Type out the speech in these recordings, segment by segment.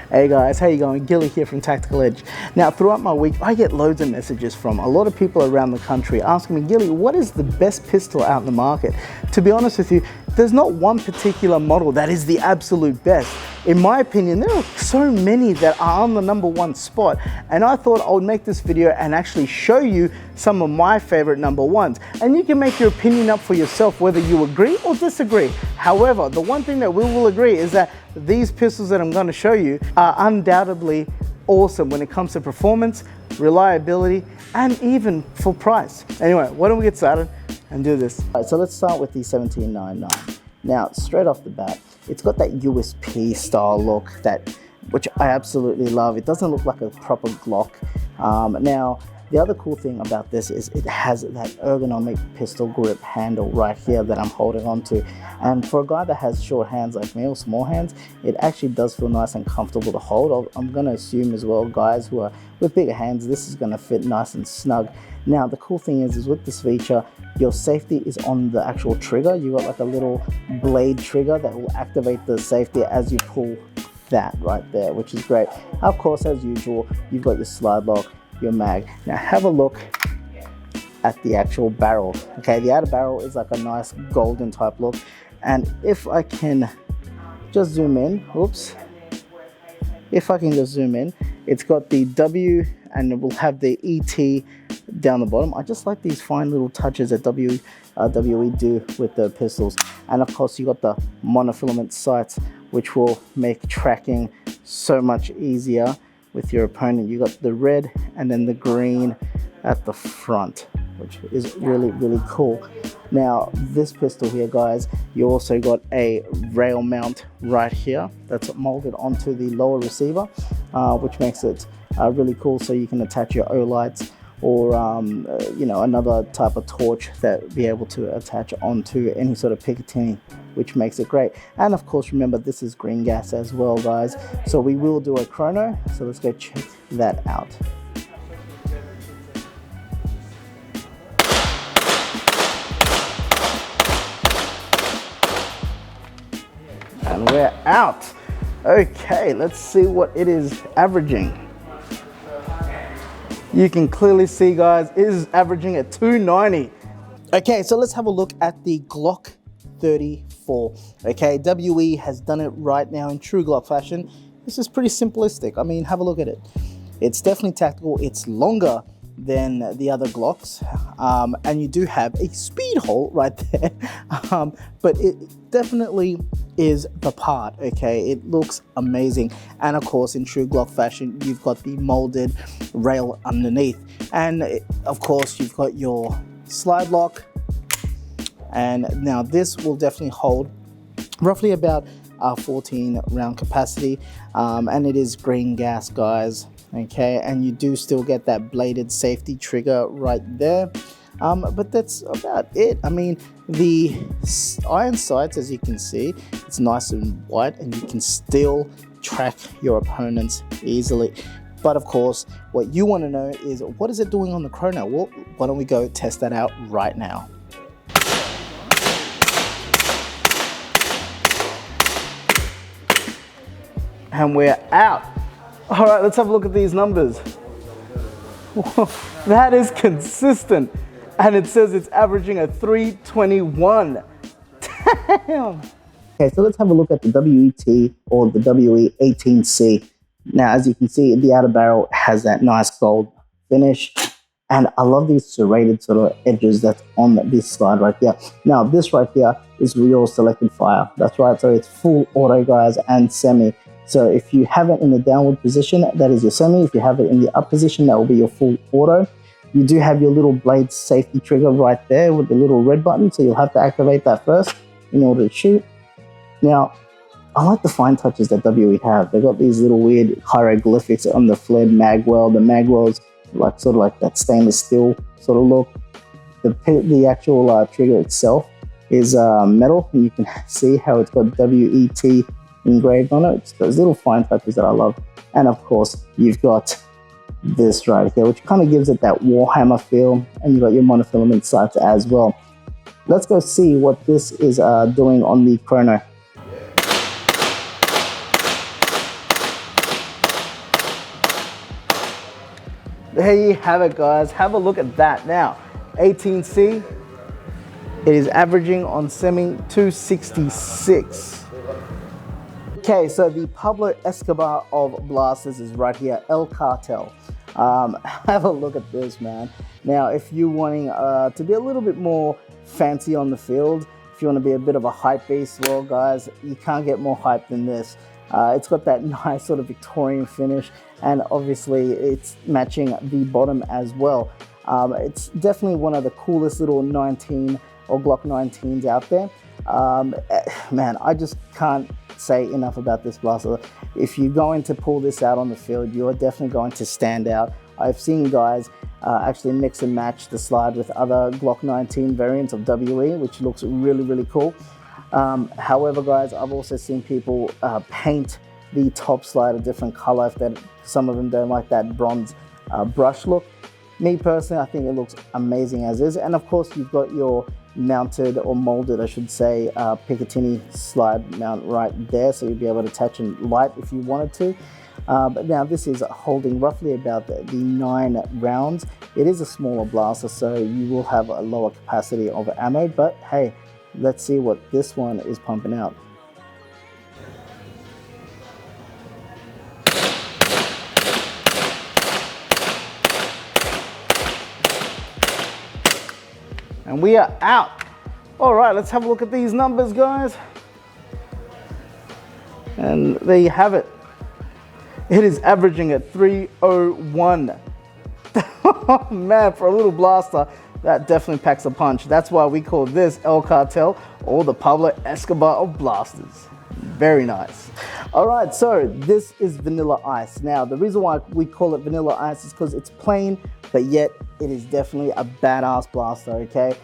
Hey guys, how you going? Gilly here from Tactical Edge. Now, throughout my week, I get loads of messages from a lot of people around the country asking me, Gilly, what is the best pistol out in the market? To be honest with you, there's not one particular model that is the absolute best. In my opinion, there are so many that are on the #1 spot, and I thought I would make this video and actually show you some of my favorite #1s. And you can make your opinion up for yourself whether you agree or disagree. However, the one thing that we will agree is that these pistols that I'm going to show you are undoubtedly awesome when it comes to performance, reliability, and even for price. Anyway, why don't we get started and do this? All right, so let's start with the 1799. Now, straight off the bat, it's got that USP style look which I absolutely love. It doesn't look like a proper Glock. Now, the other cool thing about this is it has that ergonomic pistol grip handle right here that I'm holding on to. And for a guy that has short hands like me or small hands, it actually does feel nice and comfortable to hold. I'm going to assume as well, guys who are with bigger hands, this is going to fit nice and snug. Now, the cool thing is with this feature, your safety is on the actual trigger. You got like a little blade trigger that will activate the safety as you pull that right there, which is great. Of course, as usual, you've got your slide lock, your mag. Now have a look at the actual barrel. Okay, the outer barrel is like a nice golden type look, and if I can just zoom in, if I can just zoom in, it's got the W and it will have the ET down the bottom. I just like these fine little touches that WE do with the pistols. And of course you got the monofilament sights, which will make tracking so much easier with your opponent. You got the red and then the green at the front, which is really, really cool. Now, this pistol here, guys, you also got a rail mount right here that's molded onto the lower receiver, which makes it really cool. So you can attach your O-lights or you know, another type of torch that be able to attach onto any sort of Picatinny, which makes it great. And of course, remember, this is green gas as well, guys. So we will do a chrono. So let's go check that out. And we're out. Okay, let's see what it is averaging. You can clearly see, guys, it is averaging at 290. Okay, so let's have a look at the Glock 34. Okay, WE has done it right now in true Glock fashion. This is pretty simplistic. I mean, have a look at it. It's definitely tactical. It's longer than the other Glocks, and you do have a speed hole right there, but it definitely is the part. Okay, it looks amazing. And of course, in true Glock fashion, you've got the molded rail underneath, and of course you've got your slide lock. And now this will definitely hold roughly about 14 round capacity, and it is green gas, guys. Okay, and you do still get that bladed safety trigger right there, but that's about it. I mean, the iron sights, as you can see, it's nice and white, and you can still track your opponents easily. But of course, what you want to know is, what is it doing on the chrono? Well, why don't we go test that out right now? And we're out. All right, let's have a look at these numbers. That is consistent. And it says it's averaging a 321. Damn. Okay, so let's have a look at the WET or the WE18C. Now, as you can see, the outer barrel has that nice gold finish. And I love these serrated sort of edges that's on this slide right here. Now, this right here is your selected fire. That's right, so it's full auto, guys, and semi. So if you have it in the downward position, that is your semi. If you have it in the up position, that will be your full auto. You do have your little blade safety trigger right there with the little red button, so you'll have to activate that first in order to shoot. Now, I like the fine touches that WE have. They've got these little weird hieroglyphics on the flared magwell. The magwell's like sort of like that stainless steel sort of look. The actual trigger itself is metal, and you can see how it's got WET engraved on it. It's those little fine touches that I love. And of course, you've got this right here, which kind of gives it that Warhammer feel, and you've got your monofilament sights as well. Let's go see what this is doing on the chrono. There you have it, guys. Have a look at that. Now, 18C, it is averaging on semi 266. Okay, so the Pablo Escobar of blasters is right here, El Cartel. Have a look at this, man. Now, if you're wanting to be a little bit more fancy on the field, if you want to be a bit of a hype beast, well, guys, you can't get more hype than this. It's got that nice sort of Victorian finish, and obviously it's matching the bottom as well. It's definitely one of the coolest little 19 or Glock 19s out there. Man, I just can't say enough about this blaster. If you're going to pull this out on the field, you're definitely going to stand out. I've seen guys actually mix and match the slide with other Glock 19 variants of WE, which looks really, really cool. However, guys, I've also seen people paint the top slide a different color if some of them don't like that bronze brush look. Me personally, I think it looks amazing as is. And of course, you've got your mounted or molded, I should say, Picatinny slide mount right there, so you'll be able to attach and light if you wanted to. But now this is holding roughly about the 9 rounds. It is a smaller blaster, so you will have a lower capacity of ammo, but hey, let's see what this one is pumping out. And we are out. All right, let's have a look at these numbers, guys. And there you have it. It is averaging at 301. Oh man, for a little blaster, that definitely packs a punch. That's why we call this El Cartel, or the Pablo Escobar of blasters. Very nice. All right, so this is Vanilla Ice. Now, the reason why we call it Vanilla Ice is because it's plain, but yet it is definitely a badass blaster, okay?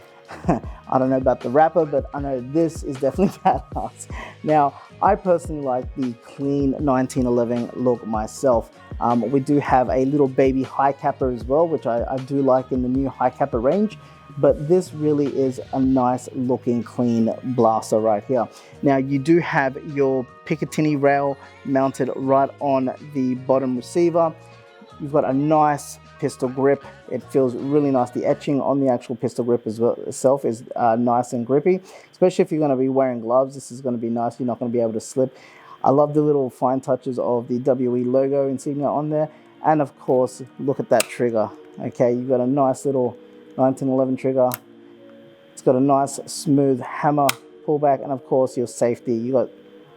I don't know about the wrapper, but I know this is definitely badass. Now, I personally like the clean 1911 look myself. We do have a little baby high capper as well, which I do like in the new high capper range, but this really is a nice looking clean blaster right here. Now, you do have your Picatinny rail mounted right on the bottom receiver. You've got a nice pistol grip. It feels really nice. The etching on the actual pistol grip as well itself is nice and grippy, especially if you're going to be wearing gloves. This is going to be nice. You're not going to be able to slip. I love the little fine touches of the WE logo insignia on there, and of course, look at that trigger. Okay, you've got a nice little 1911 trigger. It's got a nice smooth hammer pullback, and of course your safety you got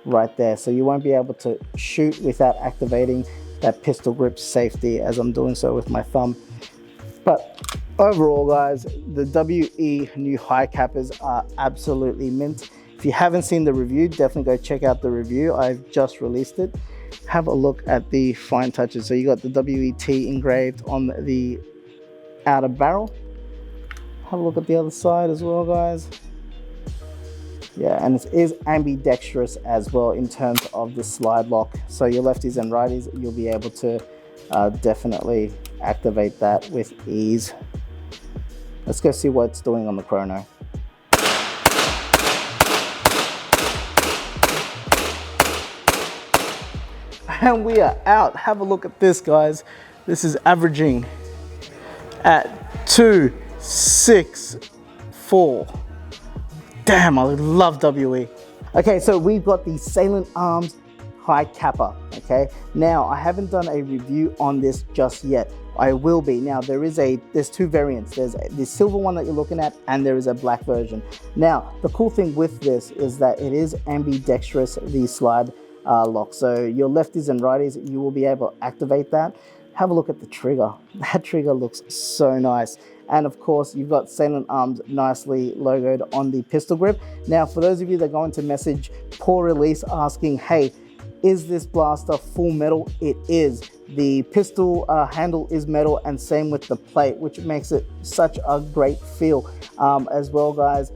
right there, so you won't be able to shoot without activating that pistol grip safety, as I'm doing so with my thumb. But overall, guys, the WE new high cappers are absolutely mint. If you haven't seen the review, definitely go check out the review. I've just released it. Have a look at the fine touches. So you got the WET engraved on the outer barrel. Have a look at the other side as well, guys. Yeah, and it is ambidextrous as well in terms of the slide lock. So your lefties and righties, you'll be able to definitely activate that with ease. Let's go see what it's doing on the chrono. And we are out. Have a look at this, guys. This is averaging at 264. Damn, I love WE. Okay, so we've got the Salient Arms High Capper, okay? Now, I haven't done a review on this just yet. I will be. Now, there's two variants. There's the silver one that you're looking at, and there is a black version. Now, the cool thing with this is that it is ambidextrous, the slide lock. So your lefties and righties, you will be able to activate that. Have a look at the trigger. That trigger looks so nice. And of course, you've got Salient Arms nicely logoed on the pistol grip. Now, for those of you that are going to message Poor Release asking, hey, is this blaster full metal? It is. The pistol handle is metal, and same with the plate, which makes it such a great feel. As well, guys,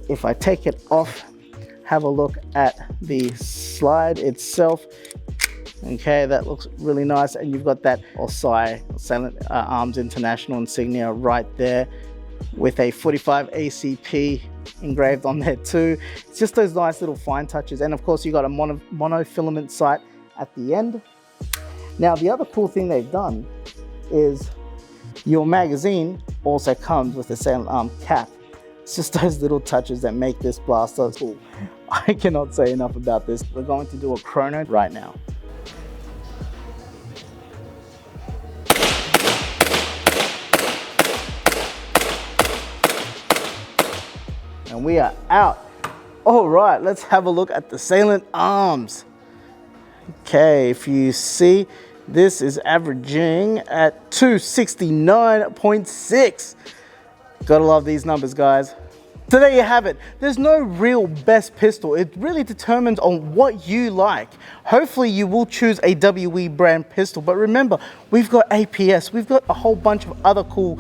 if I take it off, have a look at the slide itself. Okay, that looks really nice, and you've got that OSI, Salient Arms International insignia right there with a 45 ACP engraved on there too. It's just those nice little fine touches, and of course you got a monofilament sight at the end. Now, the other cool thing they've done is Your magazine also comes with a Salient Arm cap. It's just those little touches that make this blaster cool. I cannot say enough about this. We're going to do a chrono right now. And we are out. All right, let's have a look at the Salient Arms. Okay, if you see, this is averaging at 269.6. Gotta love these numbers, guys. So there you have it. There's no real best pistol. It really determines on what you like. Hopefully you will choose a WE brand pistol, but remember, we've got APS, we've got a whole bunch of other cool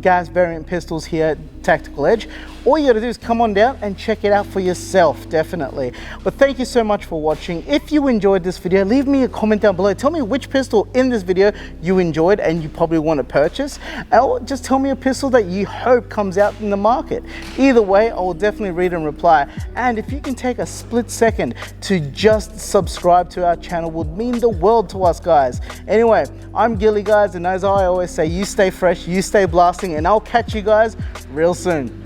gas variant pistols here at Tactical Edge. All you gotta do is come on down and check it out for yourself, definitely. But thank you so much for watching. If you enjoyed this video, leave me a comment down below. Tell me which pistol in this video you enjoyed and you probably want to purchase. Or just tell me a pistol that you hope comes out in the market. Either way, I will definitely read and reply. And if you can take a split second to just subscribe to our channel, would mean the world to us, guys. Anyway, I'm Gilly, guys, and as I always say, you stay fresh, you stay blasting, and I'll catch you guys real soon.